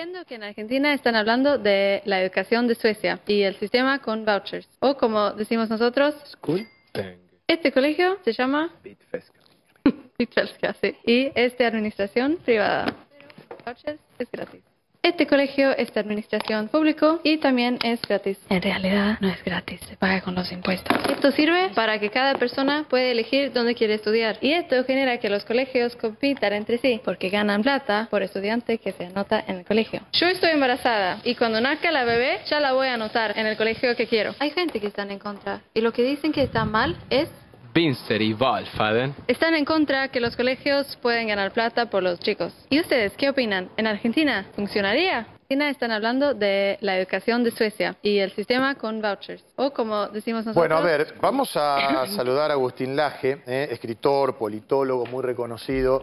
viendo que en Argentina están hablando de la educación de Suecia y el sistema con vouchers, o como decimos nosotros, Skolpeng. este colegio se llama Hvitfeldtska. Hvitfeldtska, sí, y es de administración privada. Pero vouchers es gratis. Este colegio es de administración público y también es gratis. En realidad no es gratis, se paga con los impuestos. Esto sirve para que cada persona pueda elegir dónde quiere estudiar. Y esto genera que los colegios compitan entre sí, porque ganan plata por estudiante que se anota en el colegio. Yo estoy embarazada y cuando nazca la bebé ya la voy a anotar en el colegio que quiero. Hay gente que están en contra y lo que dicen que está mal es... Vinster i välfärden. Están en contra que los colegios pueden ganar plata por los chicos. ¿Y ustedes qué opinan? ¿En Argentina funcionaría? En Argentina están hablando de la educación de Suecia y el sistema con vouchers, o como decimos nosotros... Bueno, a ver, vamos a saludar a Agustín Laje, escritor, politólogo muy reconocido,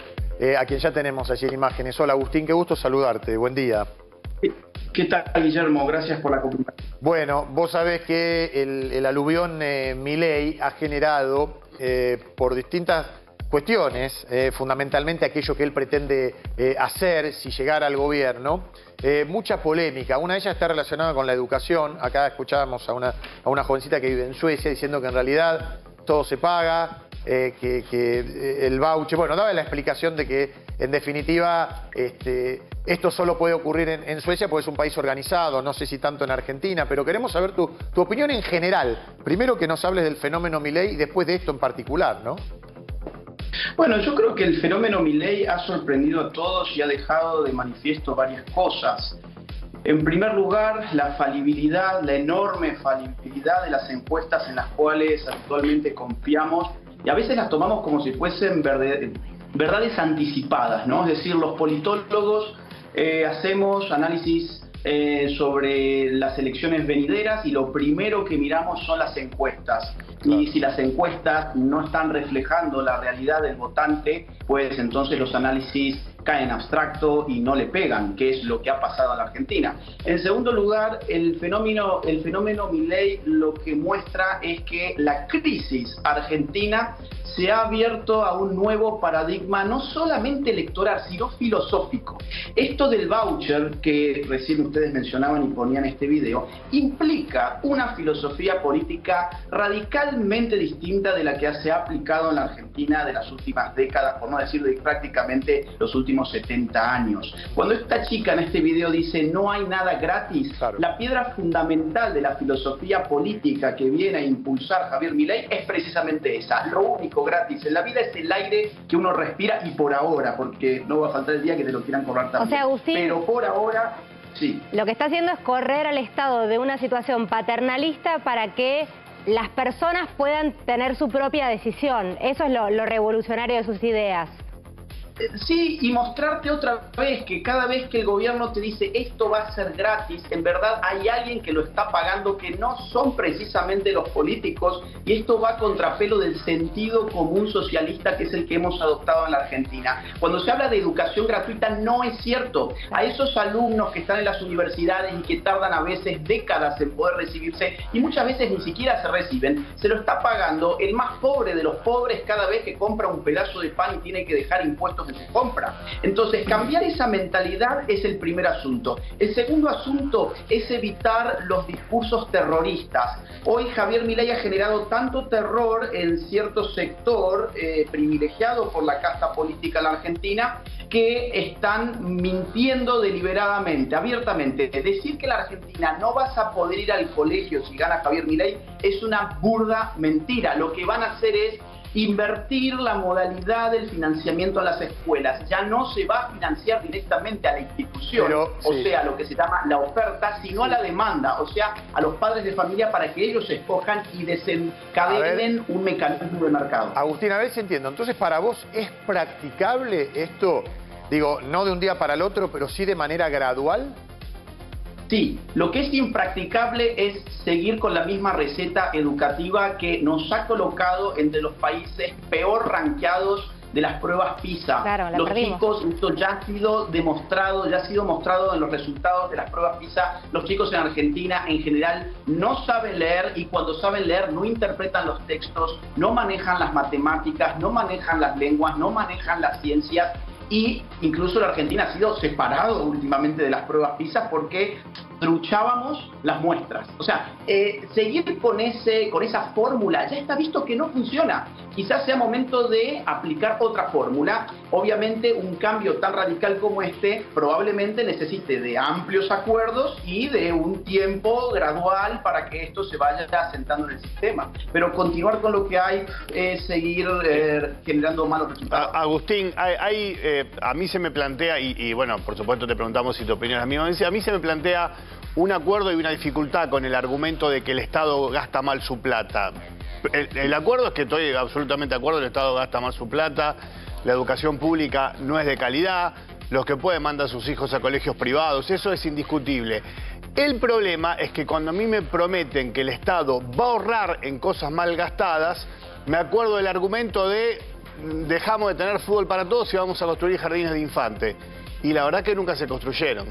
a quien ya tenemos allí en imágenes. Hola Agustín, qué gusto saludarte, buen día. ¿Qué tal, Guillermo? Gracias por la comunicación. Bueno, vos sabés que el aluvión Milei ha generado, por distintas cuestiones, fundamentalmente aquello que él pretende hacer si llegara al gobierno, mucha polémica. Una de ellas está relacionada con la educación. Acá escuchábamos a una jovencita que vive en Suecia diciendo que en realidad todo se paga, que el voucher... Bueno, daba la explicación de que, en definitiva, esto solo puede ocurrir en Suecia porque es un país organizado, no sé si tanto en Argentina, pero queremos saber tu opinión en general. Primero que nos hables del fenómeno Milei y después de esto en particular, ¿no? Bueno, yo creo que el fenómeno Milei ha sorprendido a todos y ha dejado de manifiesto varias cosas. En primer lugar, la falibilidad, la enorme falibilidad de las encuestas en las cuales actualmente confiamos y a veces las tomamos como si fuesen verdades anticipadas, ¿no? Es decir, los politólogos hacemos análisis sobre las elecciones venideras y lo primero que miramos son las encuestas. Y si las encuestas no están reflejando la realidad del votante, pues entonces los análisis caen en abstracto y no le pegan, que es lo que ha pasado en la Argentina. En segundo lugar, el fenómeno Milei lo que muestra es que la crisis argentina se ha abierto a un nuevo paradigma, no solamente electoral, sino filosófico. Esto del voucher, que recién ustedes mencionaban y ponían en este video, implica una filosofía política radicalmente distinta de la que se ha aplicado en la Argentina de las últimas décadas, por no decir de prácticamente los últimos 70 años. Cuando esta chica en este video dice no hay nada gratis, claro, la piedra fundamental de la filosofía política que viene a impulsar Javier Milei es precisamente esa. Lo único gratis en la vida es el aire que uno respira, y por ahora, porque no va a faltar el día que te lo quieran cobrar también. O sea, Agustín, pero por ahora, sí. Lo que está haciendo es correr al Estado de una situación paternalista para que las personas puedan tener su propia decisión. Eso es lo revolucionario de sus ideas. Sí, y mostrarte otra vez que cada vez que el gobierno te dice esto va a ser gratis, en verdad hay alguien que lo está pagando, que no son precisamente los políticos, y esto va a contrapelo del sentido común socialista que es el que hemos adoptado en la Argentina. Cuando se habla de educación gratuita no es cierto. A esos alumnos que están en las universidades y que tardan a veces décadas en poder recibirse, y muchas veces ni siquiera se reciben, se lo está pagando el más pobre de los pobres cada vez que compra un pedazo de pan y tiene que dejar impuestos en su compra. Entonces, cambiar esa mentalidad es el primer asunto. El segundo asunto es evitar los discursos terroristas. Hoy Javier Milei ha generado tanto terror en cierto sector privilegiado por la casta política en la Argentina, que están mintiendo deliberadamente, abiertamente. Decir que en la Argentina no vas a poder ir al colegio si gana Javier Milei es una burda mentira. Lo que van a hacer es invertir la modalidad del financiamiento a las escuelas. Ya no se va a financiar directamente a la institución, pero, o sea, lo que se llama la oferta, sino a la demanda, o sea, a los padres de familia para que ellos escojan y desencadenen un mecanismo de mercado. Agustín, a ver si entiendo. Entonces, ¿para vos es practicable esto? Digo, no de un día para el otro, pero sí de manera gradual. Sí, lo que es impracticable es seguir con la misma receta educativa que nos ha colocado entre los países peor rankeados de las pruebas PISA. Claro, los chicos, esto ya ha sido demostrado, en los resultados de las pruebas PISA, los chicos en Argentina en general no saben leer, y cuando saben leer no interpretan los textos, no manejan las matemáticas, no manejan las lenguas, no manejan las ciencias. y incluso la Argentina ha sido separado últimamente de las pruebas PISA porque truchábamos las muestras. O sea, seguir con esa fórmula ya está visto que no funciona. Quizás sea momento de aplicar otra fórmula. Obviamente un cambio tan radical como este probablemente necesite de amplios acuerdos y de un tiempo gradual para que esto se vaya asentando en el sistema. Pero continuar con lo que hay es seguir generando malos resultados. Agustín, a mí se me plantea, y bueno, por supuesto te preguntamos si tu opinión es la misma, a mí se me plantea un acuerdo y una dificultad con el argumento de que el Estado gasta mal su plata. El acuerdo es que estoy absolutamente de acuerdo, el Estado gasta mal su plata, la educación pública no es de calidad, los que pueden mandan a sus hijos a colegios privados, eso es indiscutible. El problema es que cuando a mí me prometen que el Estado va a ahorrar en cosas mal gastadas, me acuerdo del argumento de dejamos de tener fútbol para todos y vamos a construir jardines de infante. Y la verdad que nunca se construyeron.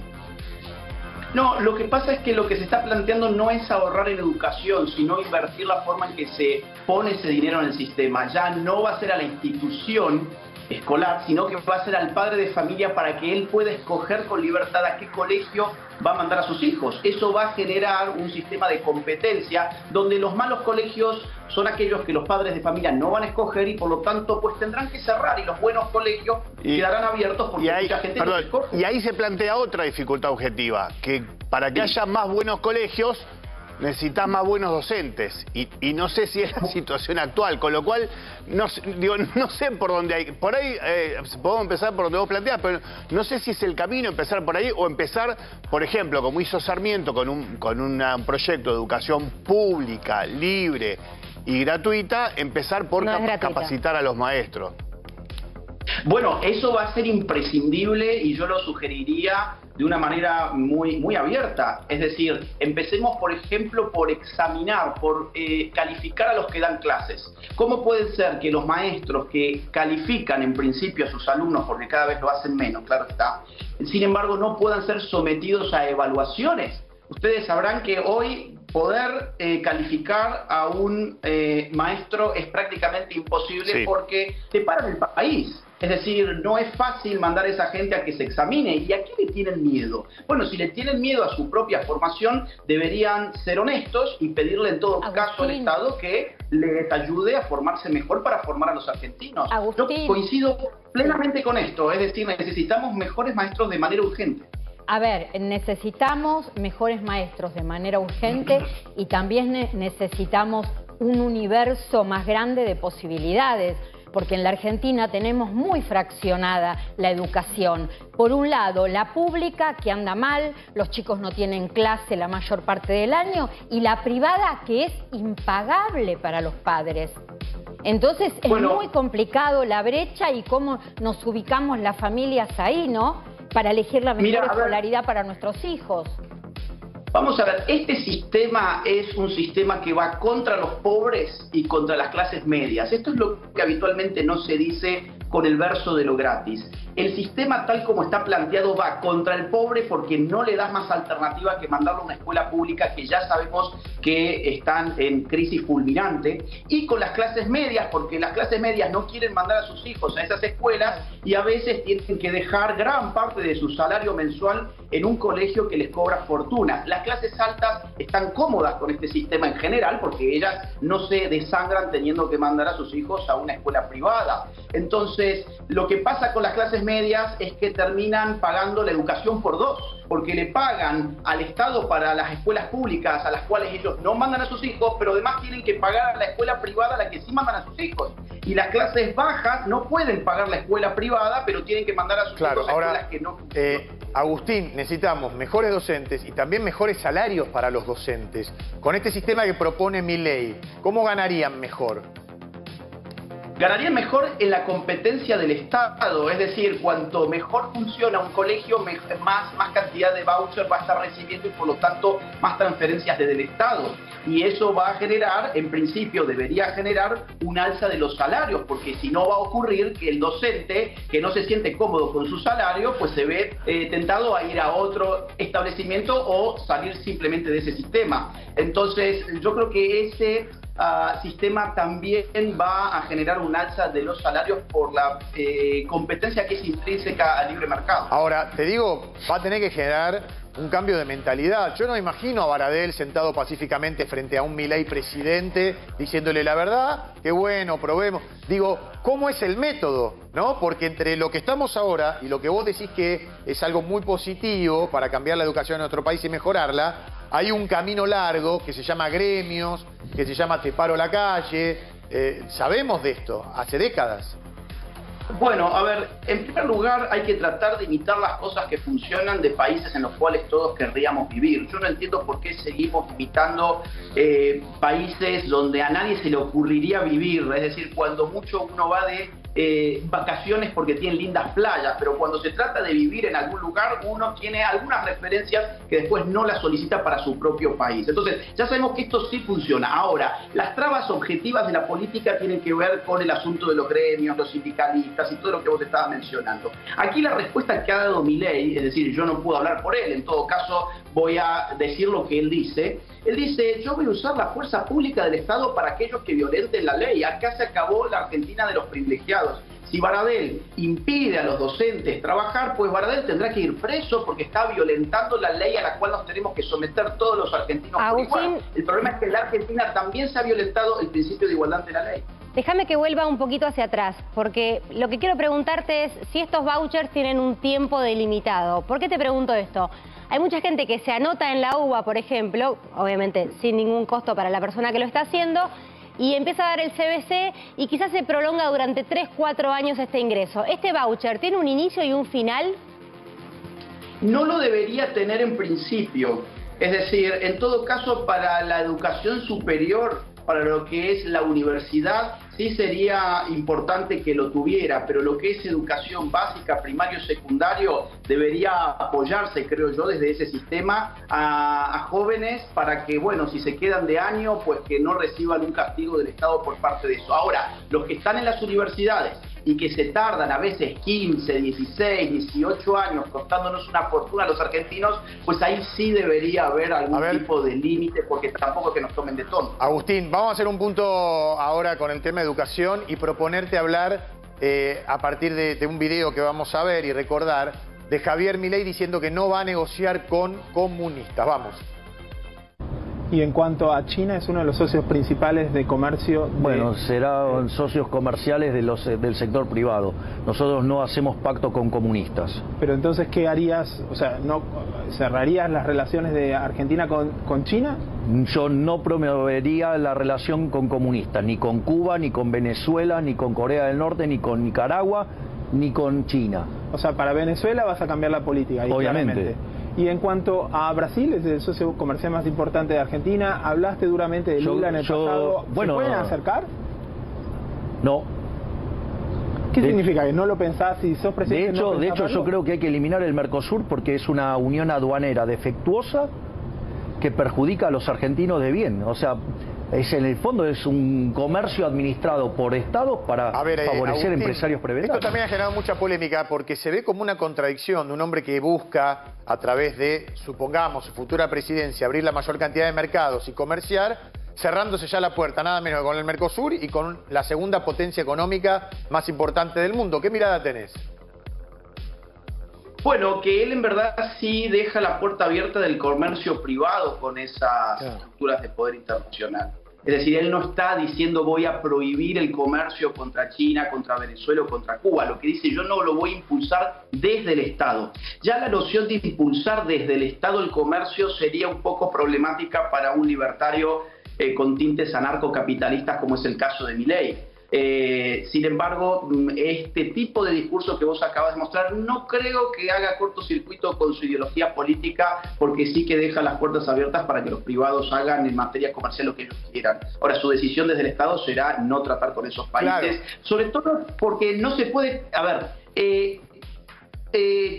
No, lo que pasa es que lo que se está planteando no es ahorrar en educación, sino invertir la forma en que se pone ese dinero en el sistema. Ya no va a ser a la institución escolar, sino que va a ser al padre de familia para que él pueda escoger con libertad a qué colegio va a mandar a sus hijos. Eso va a generar un sistema de competencia donde los malos colegios son aquellos que los padres de familia no van a escoger y por lo tanto pues tendrán que cerrar y los buenos colegios quedarán abiertos porque mucha gente no escoge. Y ahí se plantea otra dificultad objetiva, que para que haya más buenos colegios necesitas más buenos docentes y no sé si es la situación actual, con lo cual no sé por dónde hay, por ahí podemos empezar por donde vos planteás, pero no sé si es el camino empezar por ahí o empezar, por ejemplo, como hizo Sarmiento con un proyecto de educación pública, libre y gratuita, empezar por capacitar a los maestros. Bueno, eso va a ser imprescindible y yo lo sugeriría de una manera muy abierta. Es decir, empecemos, por ejemplo, por examinar, por calificar a los que dan clases. ¿Cómo puede ser que los maestros que califican en principio a sus alumnos, porque cada vez lo hacen menos, claro está, sin embargo no puedan ser sometidos a evaluaciones? Ustedes sabrán que hoy poder calificar a un maestro es prácticamente imposible porque te paran el país. Es decir, no es fácil mandar a esa gente a que se examine. ¿Y a qué le tienen miedo? Bueno, si le tienen miedo a su propia formación, deberían ser honestos y pedirle en todo caso al Estado que les ayude a formarse mejor para formar a los argentinos. Yo coincido plenamente con esto. Es decir, necesitamos mejores maestros de manera urgente. A ver, necesitamos mejores maestros de manera urgente y también necesitamos un universo más grande de posibilidades, porque en la Argentina tenemos muy fraccionada la educación. Por un lado, la pública, que anda mal, los chicos no tienen clase la mayor parte del año, y la privada, que es impagable para los padres. Entonces es muy complicado la brecha y cómo nos ubicamos las familias ahí, ¿no? Para elegir la mejor escolaridad para nuestros hijos. Vamos a ver, este sistema es un sistema que va contra los pobres y contra las clases medias. Esto es lo que habitualmente no se dice con el verso de lo gratis. El sistema tal como está planteado va contra el pobre porque no le das más alternativa que mandarlo a una escuela pública que ya sabemos que están en crisis fulminante, y con las clases medias porque las clases medias no quieren mandar a sus hijos a esas escuelas y a veces tienen que dejar gran parte de su salario mensual en un colegio que les cobra fortuna. Las clases altas están cómodas con este sistema en general porque ellas no se desangran teniendo que mandar a sus hijos a una escuela privada. Entonces, lo que pasa con las clases medias es que terminan pagando la educación por dos, porque le pagan al Estado para las escuelas públicas a las cuales ellos no mandan a sus hijos, pero además tienen que pagar a la escuela privada a la que sí mandan a sus hijos. Y las clases bajas no pueden pagar la escuela privada, pero tienen que mandar a sus hijos a escuelas que no. Agustín, necesitamos mejores docentes y también mejores salarios para los docentes. Con este sistema que propone Milei, ¿cómo ganarían mejor? Ganarían mejor en la competencia del Estado, es decir, cuanto mejor funciona un colegio, más cantidad de voucher va a estar recibiendo y por lo tanto más transferencias desde el Estado. Y eso va a generar, en principio debería generar un alza de los salarios, porque si no va a ocurrir que el docente que no se siente cómodo con su salario, pues se ve tentado a ir a otro establecimiento o salir simplemente de ese sistema. Entonces yo creo que ese sistema también va a generar un alza de los salarios por la competencia que es intrínseca al libre mercado. Ahora, te digo, va a tener que generar un cambio de mentalidad. Yo no imagino a Baradel sentado pacíficamente frente a un Milei presidente diciéndole la verdad, que bueno, probemos. Digo, ¿cómo es el método? ¿No? Porque entre lo que estamos ahora y lo que vos decís que es algo muy positivo para cambiar la educación en nuestro país y mejorarla, hay un camino largo que se llama gremios, que se llama Te paro la calle. Sabemos de esto, hace décadas. Bueno, a ver, en primer lugar hay que tratar de imitar las cosas que funcionan de países en los cuales todos querríamos vivir. Yo no entiendo por qué seguimos imitando países donde a nadie se le ocurriría vivir. Es decir, cuando mucho uno va de vacaciones porque tienen lindas playas, pero cuando se trata de vivir en algún lugar uno tiene algunas referencias que después no las solicita para su propio país. Entonces ya sabemos que esto sí funciona. Ahora, las trabas objetivas de la política tienen que ver con el asunto de los gremios, los sindicalistas y todo lo que vos estabas mencionando. Aquí la respuesta que ha dado Milei, es decir, yo no puedo hablar por él, en todo caso voy a decir lo que él dice. Él dice, yo voy a usar la fuerza pública del Estado para aquellos que violenten la ley. Acá se acabó la Argentina de los privilegiados. Si Baradel impide a los docentes trabajar, pues Baradel tendrá que ir preso porque está violentando la ley a la cual nos tenemos que someter todos los argentinos por igual. El problema es que en la Argentina también se ha violentado el principio de igualdad ante la ley. Déjame que vuelva un poquito hacia atrás, porque lo que quiero preguntarte es si estos vouchers tienen un tiempo delimitado. ¿Por qué te pregunto esto? Hay mucha gente que se anota en la UBA, por ejemplo, obviamente sin ningún costo para la persona que lo está haciendo, y empieza a dar el CBC y quizás se prolonga durante 3, 4 años este ingreso. ¿Este voucher tiene un inicio y un final? No lo debería tener en principio. Es decir, en todo caso, para la educación superior, para lo que es la universidad, sí sería importante que lo tuviera, pero lo que es educación básica, primario, secundario, debería apoyarse, creo yo, desde ese sistema a jóvenes para que, bueno, si se quedan de año, pues que no reciban un castigo del Estado por parte de eso. Ahora, los que están en las universidades y que se tardan a veces 15, 16, 18 años costándonos una fortuna a los argentinos, pues ahí sí debería haber algún tipo de límite, porque tampoco que nos tomen de tonto. Agustín, vamos a hacer un punto ahora con el tema de educación y proponerte hablar a partir de un video que vamos a ver y recordar de Javier Milei diciendo que no va a negociar con comunistas. Vamos. Y en cuanto a China, es uno de los socios principales de comercio. Bueno, serán socios comerciales del sector privado. Nosotros no hacemos pacto con comunistas. Pero entonces, ¿qué harías? O sea, ¿no cerrarías las relaciones de Argentina con China? Yo no promovería la relación con comunistas, ni con Cuba, ni con Venezuela, ni con Corea del Norte, ni con Nicaragua, ni con China. O sea, para Venezuela vas a cambiar la política. Obviamente. Claramente. Y en cuanto a Brasil, es el socio comercial más importante de Argentina, hablaste duramente de Lula en el pasado. Bueno, ¿se pueden acercar? No. ¿Qué significa? ¿Que no lo pensás y sos presidente? De hecho, yo creo que hay que eliminar el Mercosur porque es una unión aduanera defectuosa que perjudica a los argentinos de bien. O sea, en el fondo es un comercio administrado por estados para favorecer Agustín, empresarios prebendados. Esto también ha generado mucha polémica porque se ve como una contradicción de un hombre que busca, a través de, supongamos, su futura presidencia, abrir la mayor cantidad de mercados y comerciar, cerrándose ya la puerta, nada menos que con el Mercosur y con la segunda potencia económica más importante del mundo. ¿Qué mirada tenés? Bueno, que él en verdad sí deja la puerta abierta del comercio privado con esas estructuras de poder internacional. Es decir, él no está diciendo voy a prohibir el comercio contra China, contra Venezuela o contra Cuba. Lo que dice, yo no lo voy a impulsar desde el Estado. Ya la noción de impulsar desde el Estado el comercio sería un poco problemática para un libertario con tintes anarcocapitalistas como es el caso de Milei. Sin embargo, este tipo de discurso que vos acabas de mostrar no creo que haga cortocircuito con su ideología política, porque sí que deja las puertas abiertas para que los privados hagan en materia comercial lo que ellos quieran. Ahora, su decisión desde el Estado será no tratar con esos países, sobre todo porque no se puede,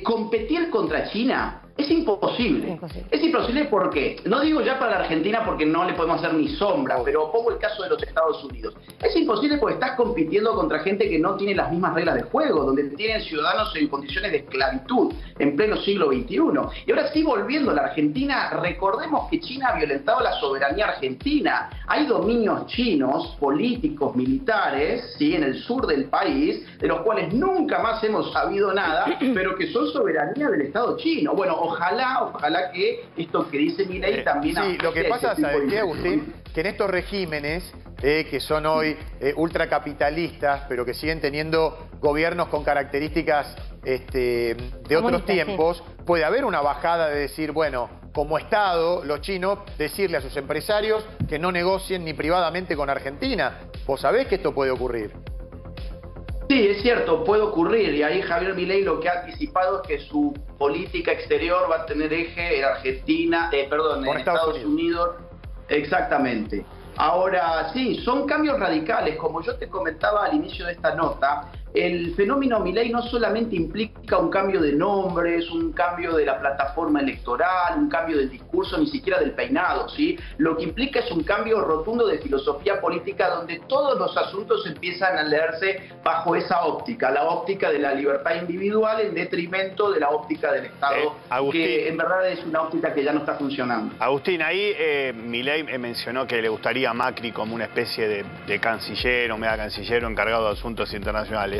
competir contra China Es imposible. Es imposible porque, no digo ya para la Argentina porque no le podemos hacer ni sombra, pero pongo el caso de los Estados Unidos. Es imposible porque estás compitiendo contra gente que no tiene las mismas reglas de juego, donde tienen ciudadanos en condiciones de esclavitud en pleno siglo XXI. Y ahora sí, volviendo a la Argentina, recordemos que China ha violentado la soberanía argentina. Hay dominios chinos, políticos, militares, ¿sí?, en el sur del país, de los cuales nunca más hemos sabido nada, pero que son soberanía del Estado chino. Bueno, ojalá que esto que dice Milei también... Sí, lo que pasa, ¿sabes qué, Agustín? Que en estos regímenes, que son hoy ultracapitalistas, pero que siguen teniendo gobiernos con características de otros tiempos, puede haber una bajada de decir, bueno, como Estado, los chinos, decirle a sus empresarios que no negocien ni privadamente con Argentina. ¿Vos sabés que esto puede ocurrir? Sí, es cierto, puede ocurrir, y ahí Javier Milei lo que ha anticipado es que su política exterior va a tener eje en Argentina, en Estados Unidos. Exactamente. Ahora, sí, son cambios radicales. Como yo te comentaba al inicio de esta nota, el fenómeno Milei no solamente implica un cambio de nombres, un cambio de la plataforma electoral, un cambio del discurso, ni siquiera del peinado, ¿sí? Lo que implica es un cambio rotundo de filosofía política donde todos los asuntos empiezan a leerse bajo esa óptica, la óptica de la libertad individual en detrimento de la óptica del Estado, Agustín, que en verdad es una óptica que ya no está funcionando. Agustín, ahí Milei mencionó que le gustaría a Macri como una especie de canciller o mega canciller encargado de asuntos internacionales.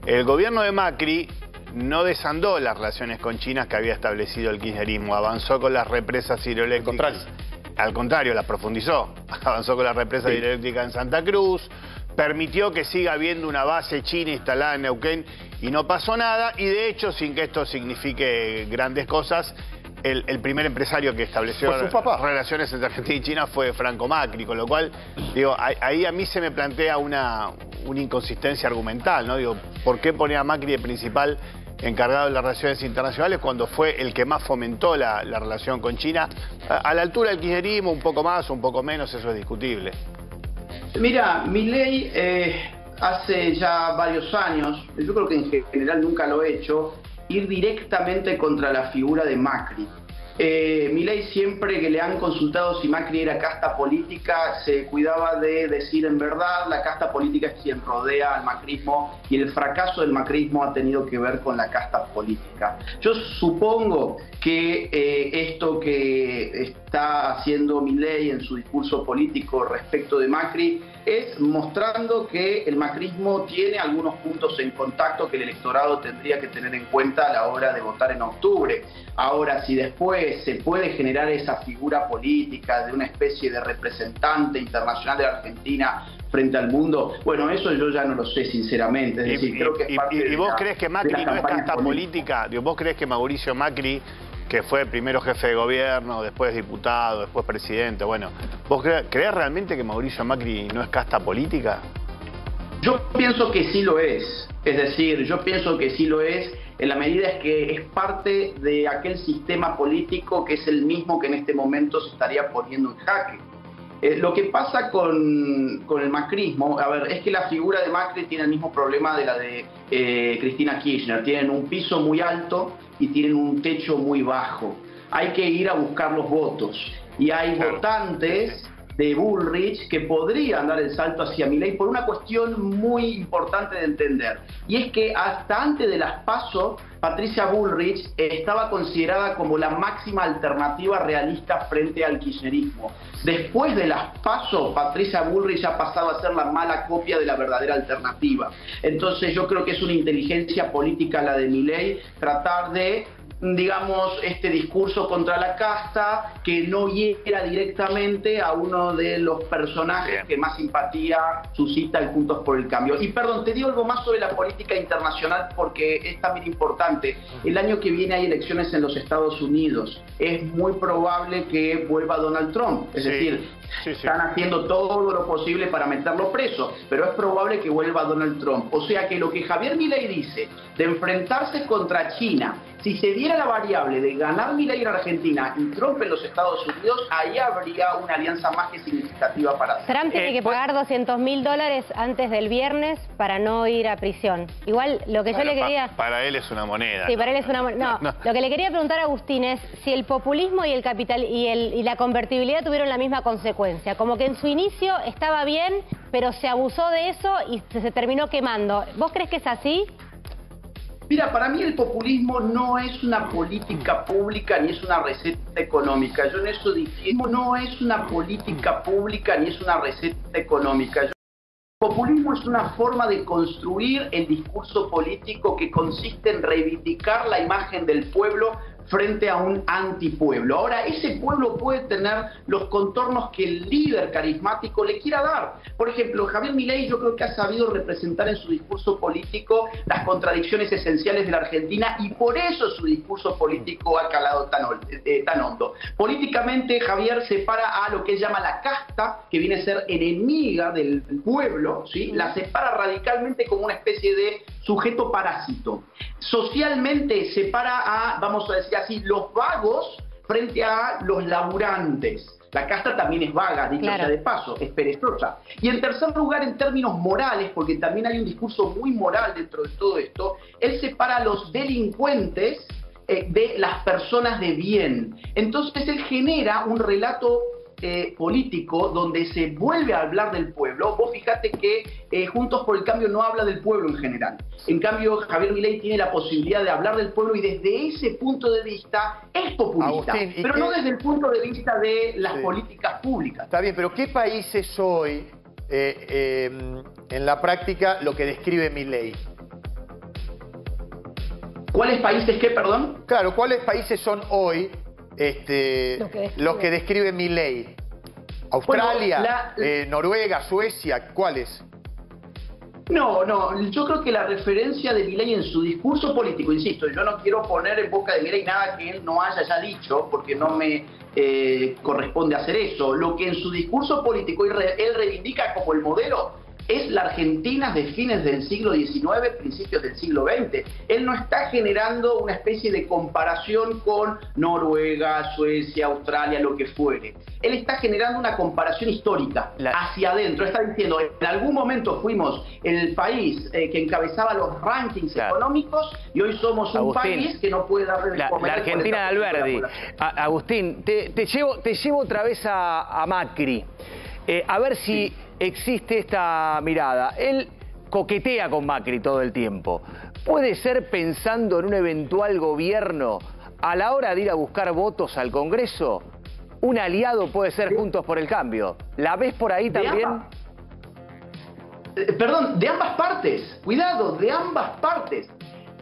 El gobierno de Macri no desandó las relaciones con China que había establecido el kirchnerismo, avanzó con las represas hidroeléctricas. Al contrario, las profundizó. Avanzó con las represas hidroeléctricas en Santa Cruz, permitió que siga habiendo una base china instalada en Neuquén y no pasó nada, y de hecho, sin que esto signifique grandes cosas, el primer empresario que estableció relaciones entre Argentina y China fue Franco Macri, con lo cual, digo, ahí a mí se me plantea una inconsistencia argumental, ¿no? Digo, ¿por qué poner a Macri de principal encargado de las relaciones internacionales cuando fue el que más fomentó la relación con China? A la altura del kirchnerismo, un poco más o un poco menos, eso es discutible. Mira, Milei hace ya varios años, yo creo que en general nunca lo he hecho, ir directamente contra la figura de Macri. Milei, siempre que le han consultado si Macri era casta política, se cuidaba de decir en verdad, la casta política es quien rodea al macrismo y el fracaso del macrismo ha tenido que ver con la casta política. Yo supongo que esto que está haciendo Milei en su discurso político respecto de Macri es mostrando que el macrismo tiene algunos puntos en contacto que el electorado tendría que tener en cuenta a la hora de votar en octubre. Ahora, si después se puede generar esa figura política de una especie de representante internacional de la Argentina frente al mundo, bueno, eso yo ya no lo sé sinceramente. Es decir, creo que es parte ¿Y vos crees que Macri no es casta política? ¿Vos crees que Mauricio Macri, que fue primero jefe de gobierno, después diputado, después presidente, bueno, ¿vos creés realmente que Mauricio Macri no es casta política? Yo pienso que sí lo es. Es decir, yo pienso que sí lo es en la medida es que es parte de aquel sistema político que es el mismo que en este momento se estaría poniendo en jaque. Lo que pasa con el macrismo, a ver, es que la figura de Macri tiene el mismo problema de la de Cristina Kirchner. Tienen un piso muy alto y tienen un techo muy bajo. Hay que ir a buscar los votos. Y hay votantes de Bullrich que podrían dar el salto hacia Milei por una cuestión muy importante de entender. Y es que hasta antes de las PASO, Patricia Bullrich estaba considerada como la máxima alternativa realista frente al kirchnerismo. Después de las PASO, Patricia Bullrich ha pasado a ser la mala copia de la verdadera alternativa. Entonces yo creo que es una inteligencia política la de Milei tratar de, digamos, este discurso contra la casta que no hiera directamente a uno de los personajes que más simpatía suscita el Juntos por el Cambio. Y perdón, te digo algo más sobre la política internacional porque es también importante. El año que viene hay elecciones en los Estados Unidos. Es muy probable que vuelva Donald Trump. Es decir, están haciendo todo lo posible para meterlo preso, pero es probable que vuelva Donald Trump. O sea que lo que Javier Milei dice de enfrentarse contra China Si se diera la variable de ganar Milei en Argentina y Trump en los Estados Unidos, ahí habría una alianza más que significativa para hacer. Trump tiene que pagar $200.000 antes del viernes para no ir a prisión. Igual, lo que yo le quería... Para él es una moneda. Sí, para él es una moneda. No, lo que le quería preguntar a Agustín es si el populismo y el capital y la convertibilidad tuvieron la misma consecuencia. Como que en su inicio estaba bien, pero se abusó de eso y se terminó quemando. ¿Vos crees que es así? Mira, para mí el populismo no es una política pública ni es una receta económica. Yo en eso difiero. No es una política pública ni es una receta económica. El populismo es una forma de construir el discurso político que consiste en reivindicar la imagen del pueblo frente a un antipueblo. Ahora, ese pueblo puede tener los contornos que el líder carismático le quiera dar. Por ejemplo, Javier Milei yo creo que ha sabido representar en su discurso político las contradicciones esenciales de la Argentina y por eso su discurso político ha calado tan hondo. Políticamente, Javier separa a lo que él llama la casta, que viene a ser enemiga del pueblo, ¿sí? La separa radicalmente como una especie de sujeto parásito. Socialmente separa a, vamos a decir así, los vagos frente a los laburantes. La casta también es vaga, dicho sea de paso, es perezosa. Y en tercer lugar, en términos morales, porque también hay un discurso muy moral dentro de todo esto, él separa a los delincuentes de las personas de bien. Entonces él genera un relato político donde se vuelve a hablar del pueblo. Vos fíjate que Juntos por el Cambio no habla del pueblo en general. En cambio, Javier Milei tiene la posibilidad de hablar del pueblo y desde ese punto de vista es populista, Agustín, pero no desde el punto de vista de las políticas públicas. Está bien, pero ¿qué países hoy, en la práctica, lo que describe Milei? ¿Cuáles países qué, perdón? Claro, ¿cuáles países son hoy los que describe Milei? ¿Australia, Noruega, Suecia? ¿Cuáles? No, yo creo que la referencia de Milei en su discurso político, insisto, yo no quiero poner en boca de Milei nada que él no haya ya dicho, porque no me corresponde hacer eso. Lo que en su discurso político él reivindica como el modelo es la Argentina de fines del siglo XIX, principios del siglo XX. Él no está generando una especie de comparación con Noruega, Suecia, Australia, lo que fuere. Él está generando una comparación histórica hacia adentro. Está diciendo, en algún momento fuimos el país que encabezaba los rankings económicos y hoy somos un país que no puede darle de comer. La Argentina de Alberdi. Agustín, te llevo otra vez a Macri. A ver si existe esta mirada. Él coquetea con Macri todo el tiempo. ¿Puede ser pensando en un eventual gobierno a la hora de ir a buscar votos al Congreso? Un aliado puede ser Juntos por el Cambio. ¿La ves por ahí también? Perdón, de ambas partes. Cuidado, de ambas partes.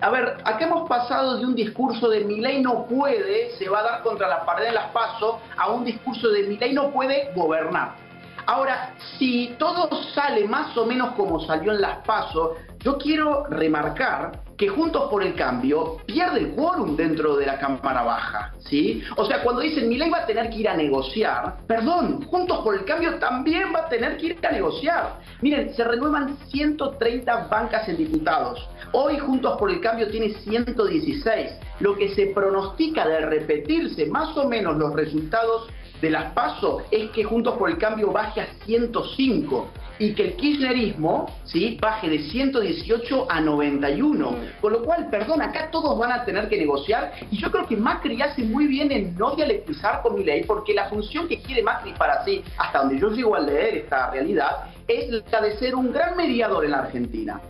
A ver, acá hemos pasado de un discurso de Milei no puede, se va a dar contra la pared de las PASO, a un discurso de Milei no puede gobernar. Ahora, si todo sale más o menos como salió en las PASO, yo quiero remarcar que Juntos por el Cambio pierde el quórum dentro de la Cámara Baja, ¿sí? O sea, cuando dicen Milei va a tener que ir a negociar, perdón, Juntos por el Cambio también va a tener que ir a negociar. Miren, se renuevan 130 bancas en diputados. Hoy Juntos por el Cambio tiene 116. Lo que se pronostica de repetirse más o menos los resultados de las PASO es que Juntos por el Cambio baje a 105 y que el kirchnerismo, ¿sí?, baje de 118 a 91. Con lo cual, perdón, acá todos van a tener que negociar y yo creo que Macri hace muy bien en no dialectizar con Milei porque la función que quiere Macri para sí, hasta donde yo llego a leer esta realidad, es la de ser un gran mediador en la Argentina.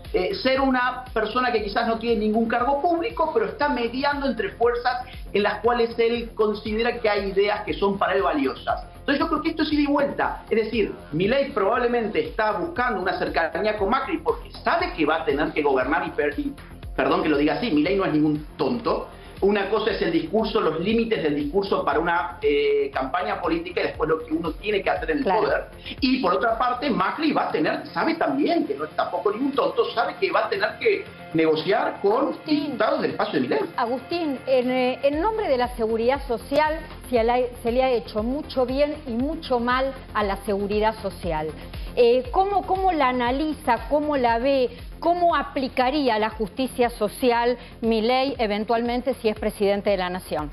Ser una persona que quizás no tiene ningún cargo público, pero está mediando entre fuerzas en las cuales él considera que hay ideas que son para él valiosas. Entonces yo creo que esto es ida y vuelta. Es decir, Milei probablemente está buscando una cercanía con Macri porque sabe que va a tener que gobernar y perdón que lo diga así, Milei no es ningún tonto. Una cosa es el discurso, los límites del discurso para una campaña política y después lo que uno tiene que hacer en el poder. Y por otra parte, Macri va a tener, sabe también, que no es tampoco ningún tonto, sabe que va a tener que negociar con diputados del espacio de Milei. Agustín, en nombre de la seguridad social se le ha hecho mucho bien y mucho mal a la seguridad social. ¿Cómo la analiza, cómo la ve? ¿cómo aplicaría la justicia social Milei eventualmente si es presidente de la Nación?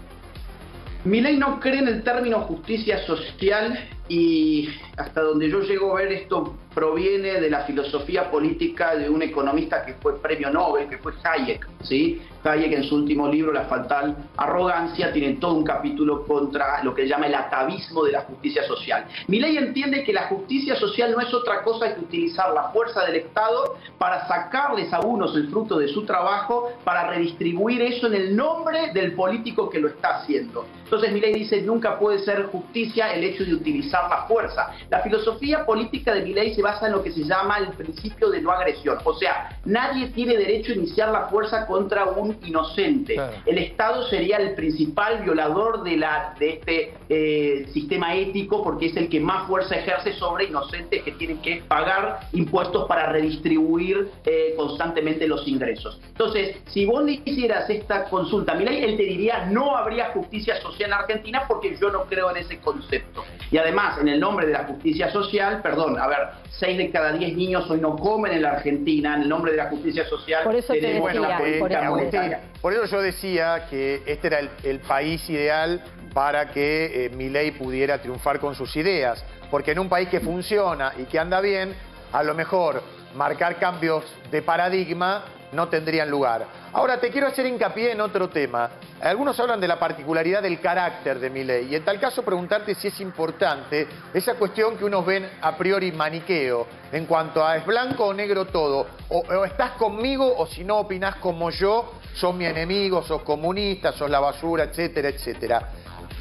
Milei no cree en el término justicia social y hasta donde yo llego a ver esto proviene de la filosofía política de un economista que fue premio Nobel, que fue Hayek, ¿sí? Hayek en su último libro, La fatal arrogancia, tiene todo un capítulo contra lo que llama el atavismo de la justicia social. Milei entiende que la justicia social no es otra cosa que utilizar la fuerza del Estado para sacarles a unos el fruto de su trabajo, para redistribuir eso en el nombre del político que lo está haciendo. Entonces Milei dice, nunca puede ser justicia el hecho de utilizar la fuerza. La filosofía política de Milei se basa en lo que se llama el principio de no agresión. O sea, nadie tiene derecho a iniciar la fuerza contra un inocente. Claro. El Estado sería el principal violador de este sistema ético porque es el que más fuerza ejerce sobre inocentes que tienen que pagar impuestos para redistribuir constantemente los ingresos. Entonces, si vos le hicieras esta consulta a Milei, él te diría no habría justicia social en Argentina porque yo no creo en ese concepto. Y además, en el nombre de la justicia social, perdón, a ver, 6 de cada 10 niños hoy no comen en la Argentina, en el nombre de la justicia social. Por eso te decía, por eso yo decía que este era el país ideal para que Milei pudiera triunfar con sus ideas, porque en un país que funciona y que anda bien, a lo mejor marcar cambios de paradigma no tendrían lugar. Ahora te quiero hacer hincapié en otro tema. Algunos hablan de la particularidad del carácter de Milei y en tal caso preguntarte si es importante esa cuestión que unos ven a priori maniqueo en cuanto a es blanco o negro todo, o estás conmigo o si no opinás como yo, sos mi enemigo, sos comunista, sos la basura, etcétera, etcétera.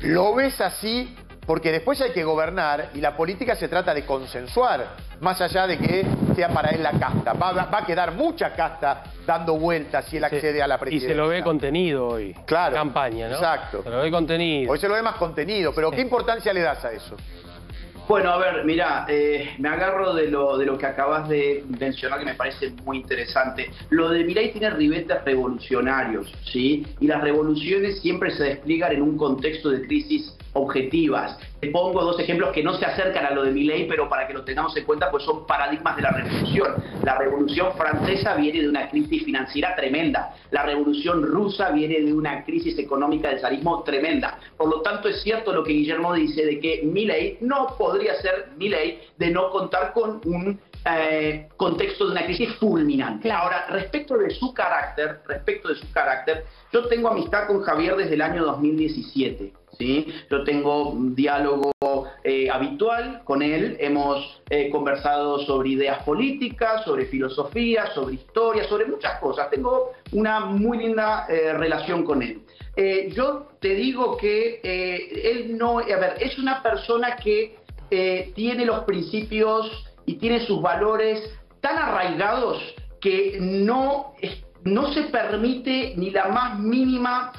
¿Lo ves así? Porque después hay que gobernar y la política se trata de consensuar, más allá de que sea para él la casta. Va a quedar mucha casta dando vueltas si él accede a la presidencia. Y se lo ve contenido hoy, claro, la campaña, ¿no? Exacto. Se lo ve contenido. Hoy se lo ve más contenido, pero ¿qué importancia le das a eso? Bueno, a ver, mirá, me agarro de lo que acabas de mencionar que me parece muy interesante. Lo de Milei tiene ribetes revolucionarios, ¿sí? Y las revoluciones siempre se despliegan en un contexto de crisis objetivas. Te pongo 2 ejemplos que no se acercan a lo de Milei, pero para que lo tengamos en cuenta, pues son paradigmas de la revolución. La revolución francesa viene de una crisis financiera tremenda. La revolución rusa viene de una crisis económica del zarismo tremenda. Por lo tanto, es cierto lo que Guillermo dice de que Milei no podría ser Milei de no contar con un contexto de una crisis fulminante. Claro. Ahora, respecto de su carácter, yo tengo amistad con Javier desde el año 2017. ¿Sí? Yo tengo un diálogo habitual con él, hemos conversado sobre ideas políticas, sobre filosofía, sobre historia, sobre muchas cosas. Tengo una muy linda relación con él. Yo te digo que él no, a ver, es una persona que tiene los principios y tiene sus valores tan arraigados que no se permite ni la más mínima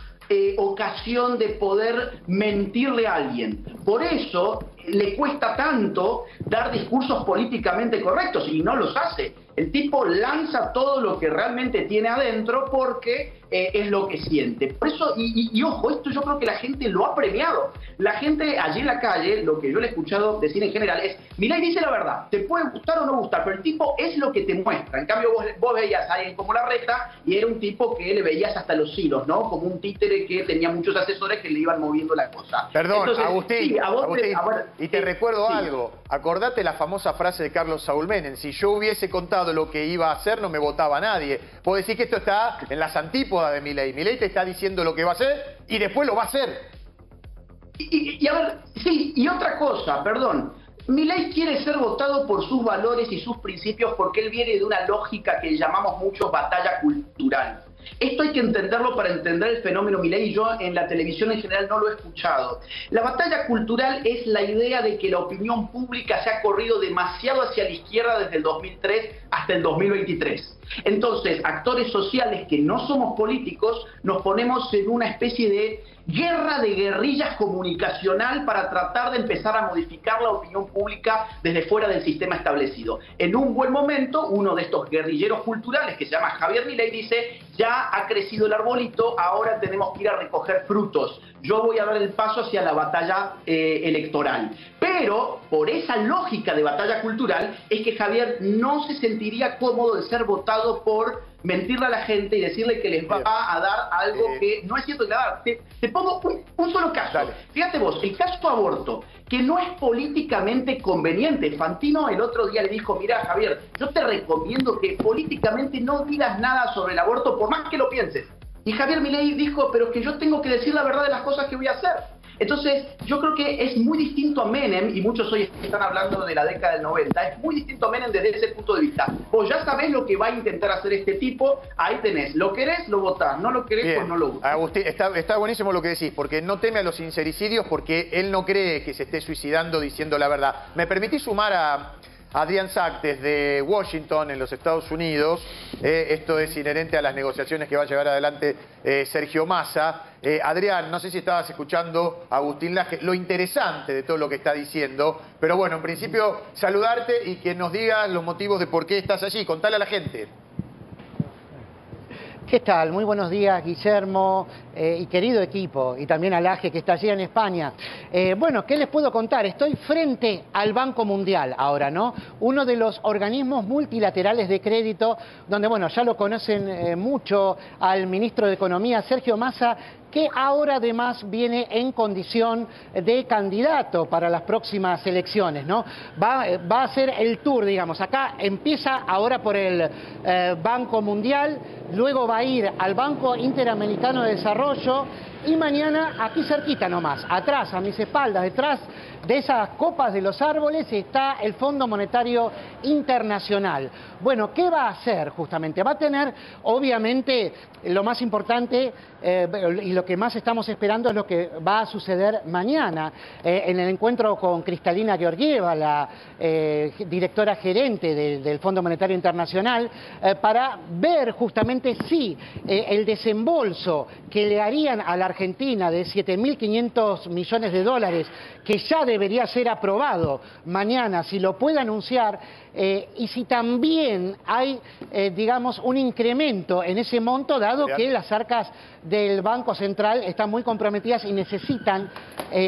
ocasión de poder mentirle a alguien. Por eso le cuesta tanto dar discursos políticamente correctos y no los hace. El tipo lanza todo lo que realmente tiene adentro porque es lo que siente. Por eso, y ojo, esto yo creo que la gente lo ha premiado. La gente allí en la calle, lo que yo le he escuchado decir en general es, Milei dice la verdad, te puede gustar o no gustar, pero el tipo es lo que te muestra. En cambio vos veías a alguien como Larreta y era un tipo que le veías hasta los hilos, ¿no? Como un títere que tenía muchos asesores que le iban moviendo la cosa. Perdón, entonces, Agustín, sí, Agustín, y te recuerdo algo. Acordate la famosa frase de Carlos Saúl Menem, si yo hubiese contado lo que iba a hacer, no me votaba nadie. Puedo decir que esto está en las antípodas de Milei. Milei te está diciendo lo que va a hacer y después lo va a hacer. Y a ver, sí, y otra cosa, perdón. Milei quiere ser votado por sus valores y sus principios porque él viene de una lógica que llamamos mucho batalla cultural. Esto hay que entenderlo para entender el fenómeno Milei y yo en la televisión en general no lo he escuchado. La batalla cultural es la idea de que la opinión pública se ha corrido demasiado hacia la izquierda desde el 2003 hasta el 2023. Entonces, actores sociales que no somos políticos nos ponemos en una especie de guerra de guerrillas comunicacional para tratar de empezar a modificar la opinión pública desde fuera del sistema establecido. En un buen momento, uno de estos guerrilleros culturales que se llama Javier Milei dice, ya ha crecido el arbolito, ahora tenemos que ir a recoger frutos. yo voy a dar el paso hacia la batalla electoral. Pero por esa lógica de batalla cultural es que Javier no se sentiría cómodo de ser votado por mentirle a la gente y decirle que les va a dar algo que no es cierto que le va a dar. Te pongo un solo caso. Dale. Fíjate vos, el caso aborto, que no es políticamente conveniente. Fantino el otro día le dijo, mira Javier, yo te recomiendo que políticamente no digas nada sobre el aborto por más que lo pienses. Y Javier Milei dijo, pero que yo tengo que decir la verdad de las cosas que voy a hacer. Entonces, yo creo que es muy distinto a Menem, y muchos hoy están hablando de la década del 90, es muy distinto a Menem desde ese punto de vista. Vos ya sabés lo que va a intentar hacer este tipo, ahí tenés, lo querés, lo votás, no lo querés, Bien. pues no lo votás. Agustín, está buenísimo lo que decís, porque no teme a los sincericidios, porque él no cree que se esté suicidando diciendo la verdad. ¿Me permitís sumar a Adrián Sack desde Washington, en los Estados Unidos? Esto es inherente a las negociaciones que va a llevar adelante Sergio Massa. Adrián, no sé si estabas escuchando a Agustín Laje, lo interesante de todo lo que está diciendo, pero bueno, en principio saludarte y que nos digas los motivos de por qué estás allí. Contale a la gente. ¿Qué tal? Muy buenos días, Guillermo y querido equipo, y también a Laje, que está allí en España. Bueno, ¿qué les puedo contar? Estoy frente al Banco Mundial ahora, ¿no? Uno de los organismos multilaterales de crédito, donde, bueno, ya lo conocen mucho al ministro de Economía, Sergio Massa, que ahora además viene en condición de candidato para las próximas elecciones, ¿no? Va a hacer el tour, digamos. Acá empieza ahora por el Banco Mundial, luego va a ir al Banco Interamericano de Desarrollo y mañana aquí cerquita nomás, atrás, a mis espaldas, detrás de esas copas de los árboles está el Fondo Monetario Internacional. Bueno, ¿qué va a hacer justamente? Va a tener, obviamente, lo más importante y lo que más estamos esperando es lo que va a suceder mañana en el encuentro con Kristalina Georgieva, la directora gerente del Fondo Monetario Internacional, para ver justamente si el desembolso que le harían a la Argentina de 7.500 millones de dólares, que ya debería ser aprobado mañana, si lo puede anunciar, y si también hay, digamos, un incremento en ese monto, dado que las arcas del Banco Central están muy comprometidas y necesitan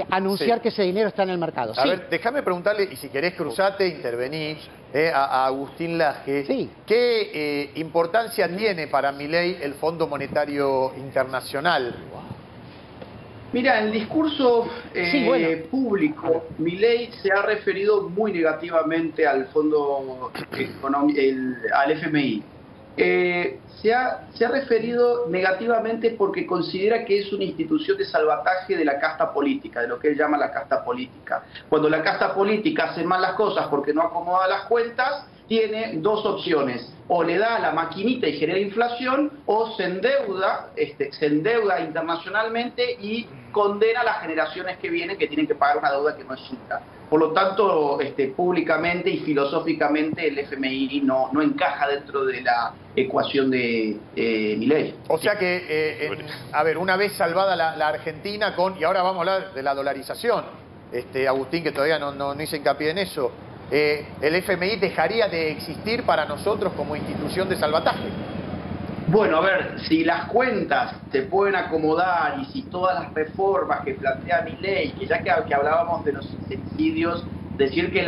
anunciar que ese dinero está en el mercado. A ver, déjame preguntarle, y si querés cruzate, intervenís, a Agustín Laje, ¿qué importancia tiene para Milei el Fondo Monetario Internacional? Mira, en el discurso público, Milei se ha referido muy negativamente al Fondo al FMI. Se ha referido negativamente porque considera que es una institución de salvataje de la casta política, de lo que él llama la casta política. Cuando la casta política hace mal las cosas porque no acomoda las cuentas, tiene dos opciones: o le da a la maquinita y genera inflación, o se endeuda internacionalmente y condena a las generaciones que vienen, que tienen que pagar una deuda que no es justa. Por lo tanto, públicamente y filosóficamente el FMI no encaja dentro de la ecuación de Milei. O sea que, a ver, una vez salvada la Argentina y ahora vamos a hablar de la dolarización, Agustín, que todavía no hice hincapié en eso, ¿el FMI dejaría de existir para nosotros como institución de salvataje? Bueno, a ver, si las cuentas se pueden acomodar y si todas las reformas que plantea Milei, que ya que hablábamos de los sincericidios, decir que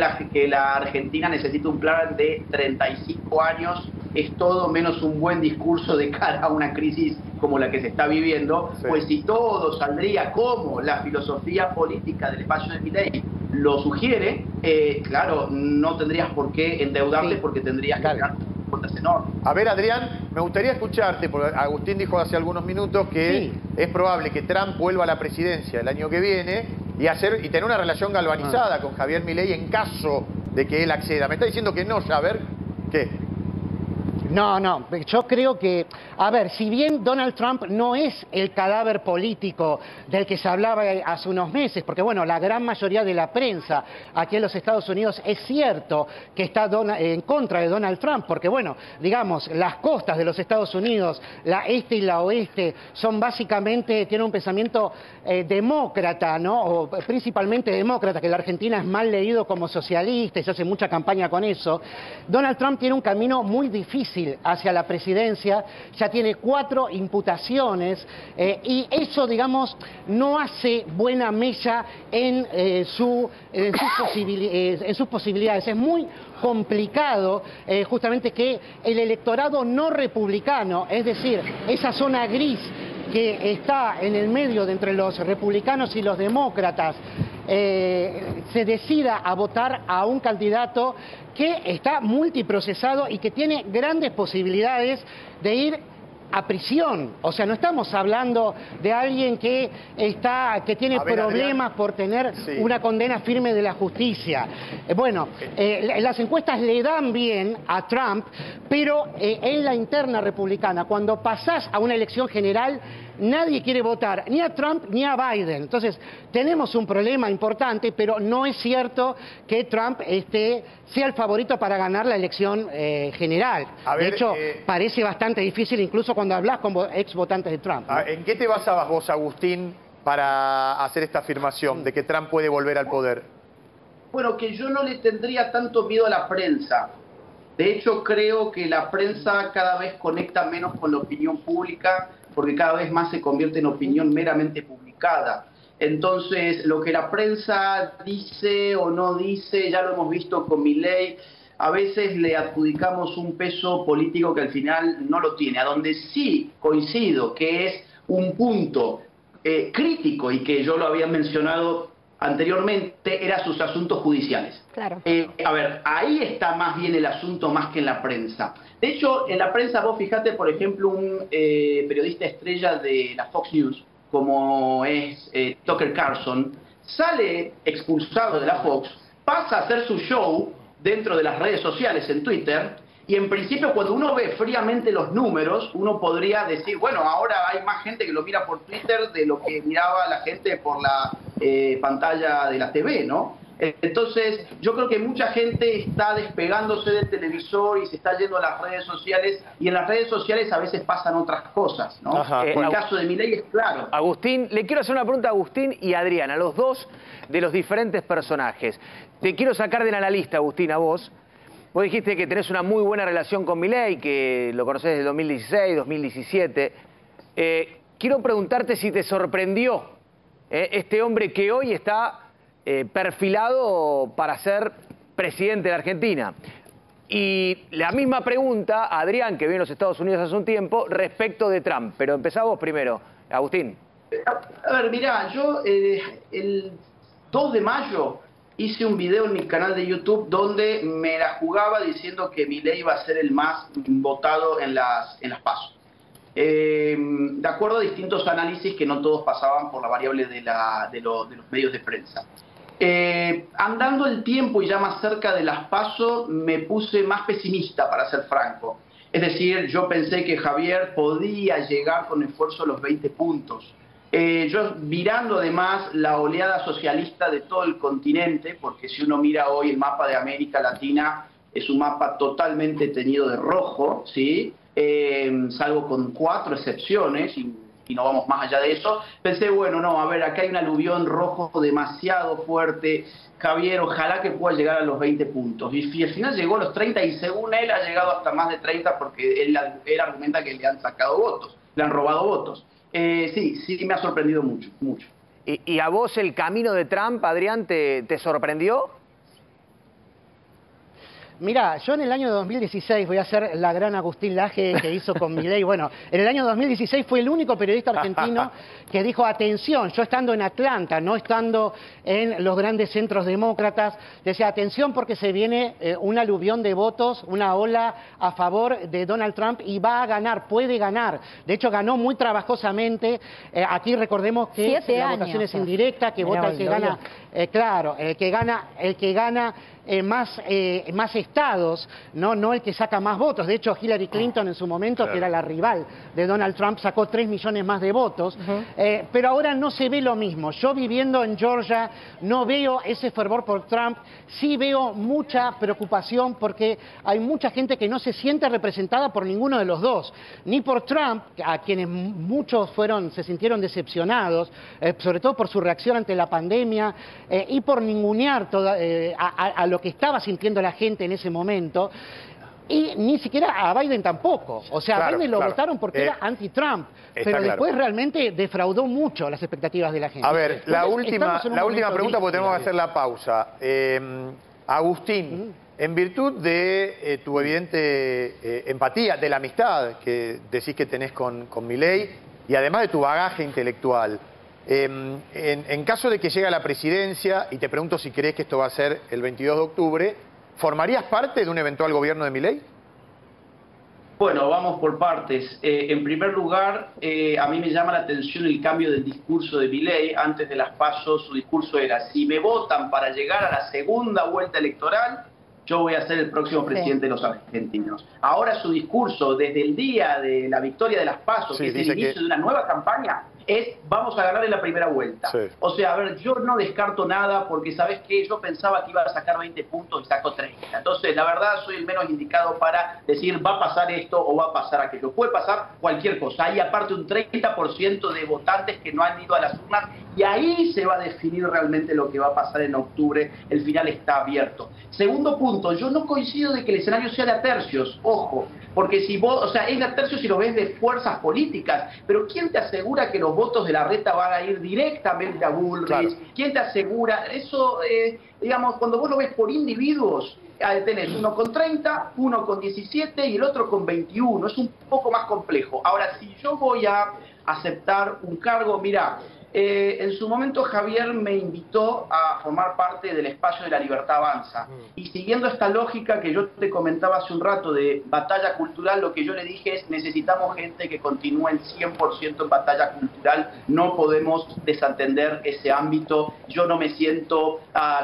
la Argentina necesita un plan de 35 años es todo menos un buen discurso de cara a una crisis como la que se está viviendo, pues si todo saldría como la filosofía política del espacio de Milei lo sugiere, claro, no tendrías por qué endeudarte porque tendrías que pagar cuentas enormes. A ver, Adrián, me gustaría escucharte, porque Agustín dijo hace algunos minutos que es probable que Trump vuelva a la presidencia el año que viene y tener una relación galvanizada con Javier Milei en caso de que él acceda. Me está diciendo que no, ya, a ver, ¿qué? No, yo creo que, a ver, si bien Donald Trump no es el cadáver político del que se hablaba hace unos meses, porque bueno, la gran mayoría de la prensa aquí en los Estados Unidos es cierto que está en contra de Donald Trump, porque bueno, digamos, las costas de los Estados Unidos, la este y la oeste, son básicamente, tienen un pensamiento demócrata, ¿no? O principalmente demócrata, que la Argentina es mal leído como socialista y se hace mucha campaña con eso. Donald Trump tiene un camino muy difícil fácil hacia la presidencia, ya tiene 4 imputaciones y eso, digamos, no hace buena mella en sus posibilidades. Es muy complicado justamente que el electorado no republicano, es decir, esa zona gris que está en el medio de entre los republicanos y los demócratas, se decida a votar a un candidato que está multiprocesado y que tiene grandes posibilidades de ir a prisión. O sea, no estamos hablando de alguien que tiene problemas por tener una condena firme de la justicia. Bueno, las encuestas le dan bien a Trump, pero en la interna republicana, cuando pasás a una elección general, nadie quiere votar ni a Trump ni a Biden. Entonces, tenemos un problema importante, pero no es cierto que Trump sea el favorito para ganar la elección general. De hecho, parece bastante difícil incluso cuando hablas con ex votantes de Trump, ¿no? ¿En qué te basabas vos, Agustín, para hacer esta afirmación de que Trump puede volver al poder? Bueno, que yo no le tendría tanto miedo a la prensa. De hecho, creo que la prensa cada vez conecta menos con la opinión pública, porque cada vez más se convierte en opinión meramente publicada. Entonces, lo que la prensa dice o no dice, ya lo hemos visto con Milei, a veces le adjudicamos un peso político que al final no lo tiene. A donde sí coincido que es un punto crítico, y que yo lo había mencionado anteriormente, eran sus asuntos judiciales. Claro. A ver, ahí está más bien el asunto más que en la prensa. De hecho, en la prensa vos fijate, por ejemplo, un periodista estrella de la Fox News, como es Tucker Carlson, sale expulsado de la Fox, pasa a hacer su show dentro de las redes sociales, en Twitter, y en principio cuando uno ve fríamente los números, uno podría decir, bueno, ahora hay más gente que lo mira por Twitter de lo que miraba la gente por la pantalla de la TV, ¿no? Entonces, yo creo que mucha gente está despegándose del televisor y se está yendo a las redes sociales, y en las redes sociales a veces pasan otras cosas, ¿no? El caso de Milei es claro. Agustín, le quiero hacer una pregunta a Agustín y a Adrián, a los dos de los diferentes personajes. Te quiero sacar de la lista, Agustín, a vos. Vos dijiste que tenés una muy buena relación con Milei, que lo conocés desde 2016, 2017. Quiero preguntarte si te sorprendió este hombre que hoy está perfilado para ser presidente de Argentina. Y la misma pregunta a Adrián, que vive en los Estados Unidos hace un tiempo, respecto de Trump. Pero empezá vos primero, Agustín. A ver, mirá, yo el 2 de mayo hice un video en mi canal de YouTube donde me la jugaba diciendo que Milei iba a ser el más votado en las PASO. De acuerdo a distintos análisis que no todos pasaban por la variable de los medios de prensa. Andando el tiempo y ya más cerca de las PASO, me puse más pesimista, para ser franco. Es decir, yo pensé que Javier podía llegar con esfuerzo a los 20 puntos. Yo mirando además la oleada socialista de todo el continente, porque si uno mira hoy el mapa de América Latina, es un mapa totalmente teñido de rojo, ¿sí? Salvo con 4 excepciones, y no vamos más allá de eso, pensé, bueno, no, a ver, acá hay un aluvión rojo demasiado fuerte, Javier, ojalá que pueda llegar a los 20 puntos. Y al final llegó a los 30, y según él ha llegado hasta más de 30, porque él argumenta que le han sacado votos, le han robado votos. Sí me ha sorprendido mucho, mucho. ¿Y a vos el camino de Trump, Adrián, te sorprendió? Mirá, yo en el año 2016, voy a hacer la gran Agustín Laje que hizo con Milei. Bueno, en el año 2016 fue el único periodista argentino que dijo, atención, yo estando en Atlanta, no estando en los grandes centros demócratas, decía, atención porque se viene un aluvión de votos, una ola a favor de Donald Trump y va a ganar, puede ganar. De hecho, ganó muy trabajosamente. Aquí recordemos que la votación es indirecta, que vota el que gana, claro, el que gana más estados, no el que saca más votos. De hecho, Hillary Clinton en su momento, que era la rival de Donald Trump, sacó 3 millones más de votos. Pero ahora no se ve lo mismo. Yo viviendo en Georgia no veo ese fervor por Trump. Sí veo mucha preocupación porque hay mucha gente que no se siente representada por ninguno de los dos. Ni por Trump, a quienes muchos se sintieron decepcionados, sobre todo por su reacción ante la pandemia, y por ningunear a lo que estaba sintiendo la gente en ese momento. Y ni siquiera a Biden tampoco. O sea, a Claro, Biden lo claro. votaron porque era anti-Trump. Pero claro. después realmente defraudó mucho las expectativas de la gente. A ver, la Entonces, última estamos en un momento pregunta porque tenemos que difícil. hacer la pausa. Agustín, en virtud de tu evidente empatía, de la amistad que decís que tenés con Milei y además de tu bagaje intelectual, en caso de que llegue a la presidencia, y te pregunto si crees que esto va a ser el 22 de octubre, ¿formarías parte de un eventual gobierno de Milei? Bueno, vamos por partes. En primer lugar, a mí me llama la atención el cambio del discurso de Milei. Antes de las PASO, su discurso era: si me votan para llegar a la segunda vuelta electoral, yo voy a ser el próximo presidente de los argentinos. Ahora su discurso, desde el día de la victoria de las PASO, que es el inicio de una nueva campaña, es: vamos a ganar en la primera vuelta. Sí. O sea, a ver, yo no descarto nada porque, ¿sabes qué? Yo pensaba que iba a sacar 20 puntos y sacó 30. Entonces, la verdad, soy el menos indicado para decir va a pasar esto o va a pasar aquello. Puede pasar cualquier cosa. Hay aparte un 30% de votantes que no han ido a las urnas y ahí se va a definir realmente lo que va a pasar en octubre. El final está abierto. Segundo punto, yo no coincido de que el escenario sea de a tercios. Ojo, porque si vos, o sea, es de a tercios si lo ves de fuerzas políticas, pero ¿quién te asegura que los votos de Larreta van a ir directamente a Bullrich? Claro. ¿Quién te asegura? Eso, digamos, cuando vos lo ves por individuos, tenés uno con 30, uno con 17 y el otro con 21. Es un poco más complejo. Ahora, si yo voy a aceptar un cargo, mira, en su momento Javier me invitó a formar parte del espacio de La Libertad Avanza. Y siguiendo esta lógica que yo te comentaba hace un rato de batalla cultural, lo que yo le dije es: necesitamos gente que continúe en 100% en batalla cultural, no podemos desatender ese ámbito. Yo no me siento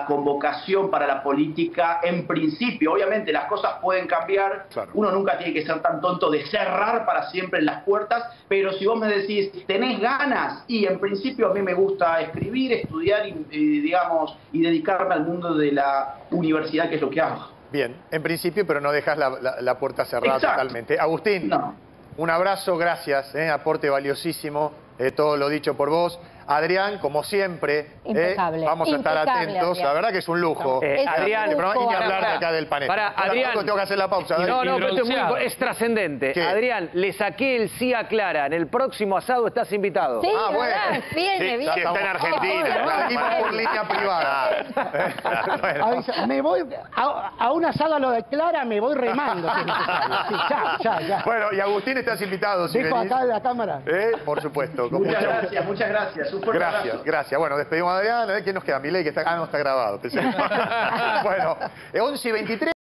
con vocación para la política en principio. Obviamente las cosas pueden cambiar, claro. Uno nunca tiene que ser tan tonto de cerrar para siempre las puertas, pero si vos me decís, ¿tenés ganas? Y en principio a mí me gusta escribir, estudiar y digamos, y dedicarme al mundo de la universidad, que es lo que hago. Bien, en principio, pero no dejas la puerta cerrada. Exacto. Totalmente. Agustín, un abrazo, gracias, aporte valiosísimo, todo lo dicho por vos. Adrián, como siempre, vamos a estar atentos. Adrián. La verdad que es un lujo. Adrián, y ni hablar de acá del panel. Para Adrián, tengo que hacer la pausa. No, pero esto es trascendente. Adrián, le saqué el sí a Clara. En el próximo asado estás invitado. Sí, bueno. Viene. Que está en Argentina. Seguimos por línea privada. Bueno. Me voy a un asado a lo de Clara, me voy remando. Si es necesario. Sí, ya. Bueno, y Agustín, estás invitado. Si dejo acá de la cámara. Por supuesto. Muchas gracias, muchas gracias. Gracias. Bueno, despedimos a Adrián. ¿Quién nos queda? Milei, que está... no está grabado. Bueno, 11:23.